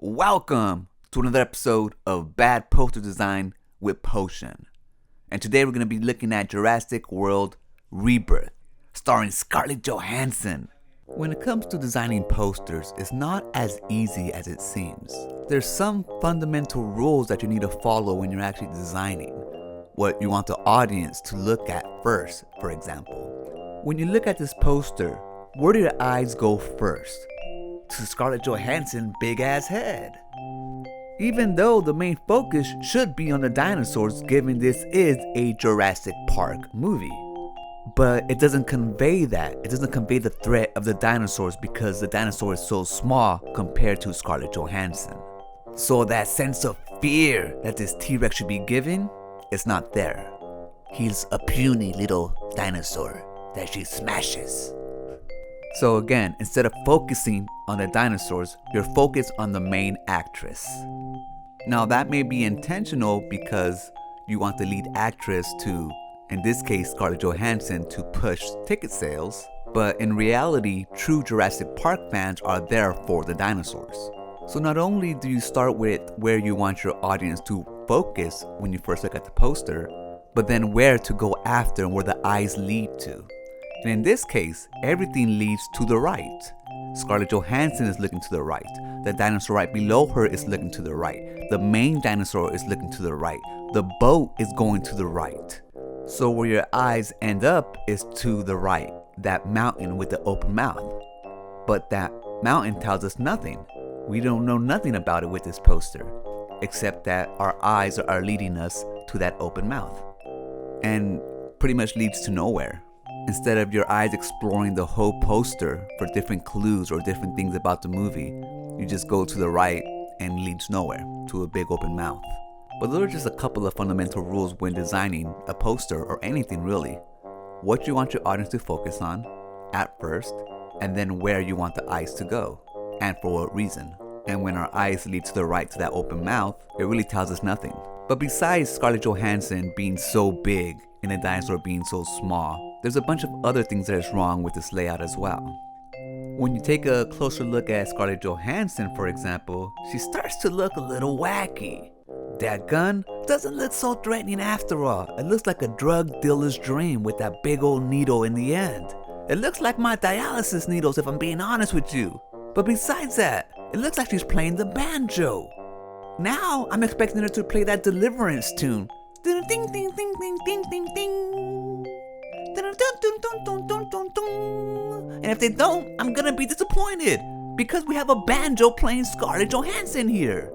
Welcome to another episode of Bad Poster Design with Potion. And today we're going to be looking at Jurassic World Rebirth, starring Scarlett Johansson. When it comes to designing posters, it's not as easy as it seems. There's some fundamental rules that you need to follow when you're actually designing. What you want the audience to look at first, for example. When you look at this poster, where do your eyes go first? To Scarlett Johansson's big ass head. Even though the main focus should be on the dinosaurs, given this is a Jurassic Park movie. But it doesn't convey that. It doesn't convey the threat of the dinosaurs because the dinosaur is so small compared to Scarlett Johansson. So that sense of fear that this T-Rex should be given is not there. He's a puny little dinosaur that she smashes. So again, instead of focusing on the dinosaurs, you're focused on the main actress. Now that may be intentional because you want the lead actress to, in this case Scarlett Johansson, to push ticket sales, but in reality, true Jurassic Park fans are there for the dinosaurs. So not only do you start with where you want your audience to focus when you first look at the poster, but then where to go after and where the eyes lead to. And in this case, everything leads to the right. Scarlett Johansson is looking to the right. The dinosaur right below her is looking to the right. The main dinosaur is looking to the right. The boat is going to the right. So where your eyes end up is to the right. That mountain with the open mouth. But that mountain tells us nothing. We don't know nothing about it with this poster, except that our eyes are leading us to that open mouth. And pretty much leads to nowhere. Instead of your eyes exploring the whole poster for different clues or different things about the movie, you just go to the right and leads nowhere, to a big open mouth. But those are just a couple of fundamental rules when designing a poster or anything really. What you want your audience to focus on at first, and then where you want the eyes to go, and for what reason. And when our eyes lead to the right to that open mouth, it really tells us nothing. But besides Scarlett Johansson being so big and the dinosaur being so small, there's a bunch of other things that is wrong with this layout as well. When you take a closer look at Scarlett Johansson, for example, she starts to look a little wacky. That gun doesn't look so threatening after all. It looks like a drug dealer's dream with that big old needle in the end. It looks like my dialysis needles if I'm being honest with you. But besides that, it looks like she's playing the banjo. Now I'm expecting her to play that Deliverance tune. Ding ding ding ding ding ding ding ding. And if they don't, I'm gonna be disappointed because we have a banjo playing Scarlett Johansson here.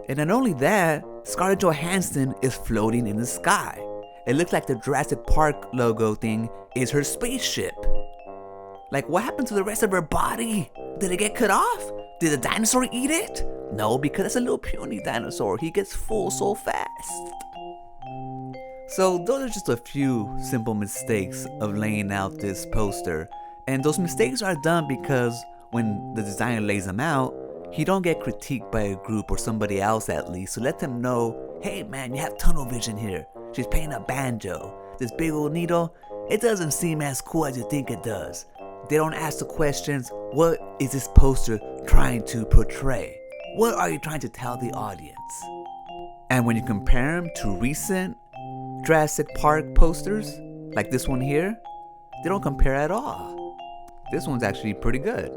And not only that, Scarlett Johansson is floating in the sky. It looks like the Jurassic Park logo thing is her spaceship. Like, what happened to the rest of her body? Did it get cut off? Did the dinosaur eat it? No, because it's a little puny dinosaur. He gets full so fast. So those are just a few simple mistakes of laying out this poster. And those mistakes are done because when the designer lays them out, he don't get critiqued by a group or somebody else at least to let them know, hey man, you have tunnel vision here. She's playing a banjo. This big old needle, it doesn't seem as cool as you think it does. They don't ask the questions, what is this poster trying to portray? What are you trying to tell the audience? And when you compare them to recent Jurassic Park posters, like this one here, they don't compare at all. This one's actually pretty good.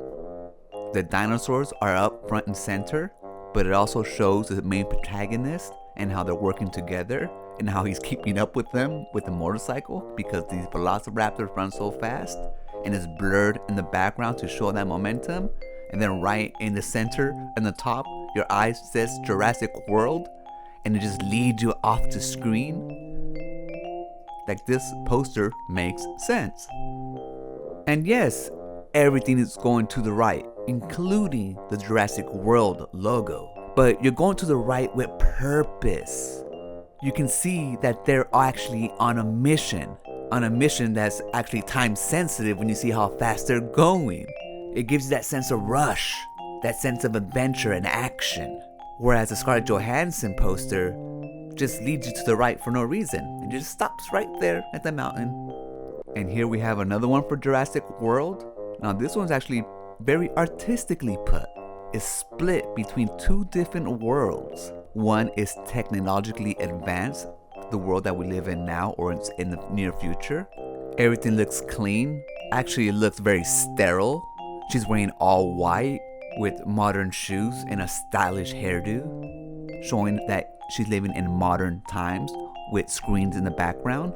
The dinosaurs are up front and center, but it also shows the main protagonist and how they're working together and how he's keeping up with them with the motorcycle because these velociraptors run so fast, and it's blurred in the background to show that momentum. And then right in the center and the top, your eyes says Jurassic World, and it just leads you off the screen. Like, this poster makes sense. And yes, everything is going to the right, including the Jurassic World logo. But you're going to the right with purpose. You can see that they're actually on a mission that's actually time sensitive when you see how fast they're going. It gives you that sense of rush, that sense of adventure and action. Whereas the Scarlett Johansson poster just leads you to the right for no reason. It just stops right there at the mountain. And here we have another one for Jurassic World. Now this one's actually very artistically put. is split between two different worlds. One is technologically advanced, the world that we live in now or it's in the near future. Everything looks clean. Actually, it looks very sterile. She's wearing all white with modern shoes and a stylish hairdo, showing that she's living in modern times with screens in the background.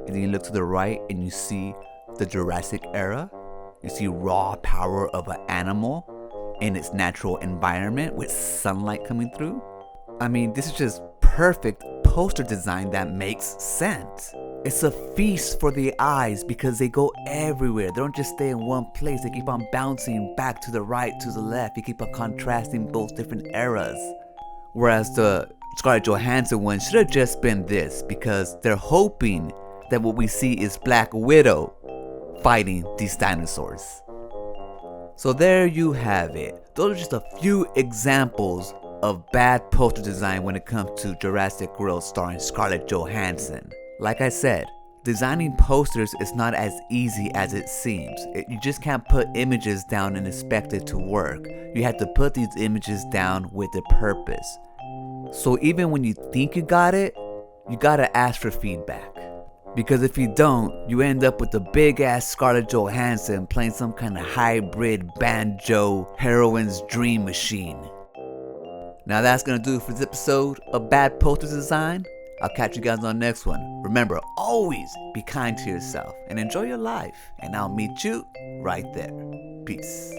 And then you look to the right and you see the Jurassic era. You see raw power of an animal in its natural environment with sunlight coming through. I mean, this is just perfect poster design that makes sense. It's a feast for the eyes because they go everywhere. They don't just stay in one place. They keep on bouncing back to the right, to the left. You keep on contrasting both different eras. Whereas the Scarlett Johansson one should have just been this, because they're hoping that what we see is Black Widow fighting these dinosaurs. So there you have it. Those are just a few examples of bad poster design when it comes to Jurassic World starring Scarlett Johansson. Like I said, designing posters is not as easy as it seems. You just can't put images down and expect it to work. You have to put these images down with a purpose. So even when you think you got it, you gotta ask for feedback. Because if you don't, you end up with a big ass Scarlett Johansson playing some kind of hybrid banjo heroine's dream machine. Now that's gonna do it for this episode of Bad Poster Design. I'll catch you guys on the next one. Remember, always be kind to yourself and enjoy your life. And I'll meet you right there. Peace.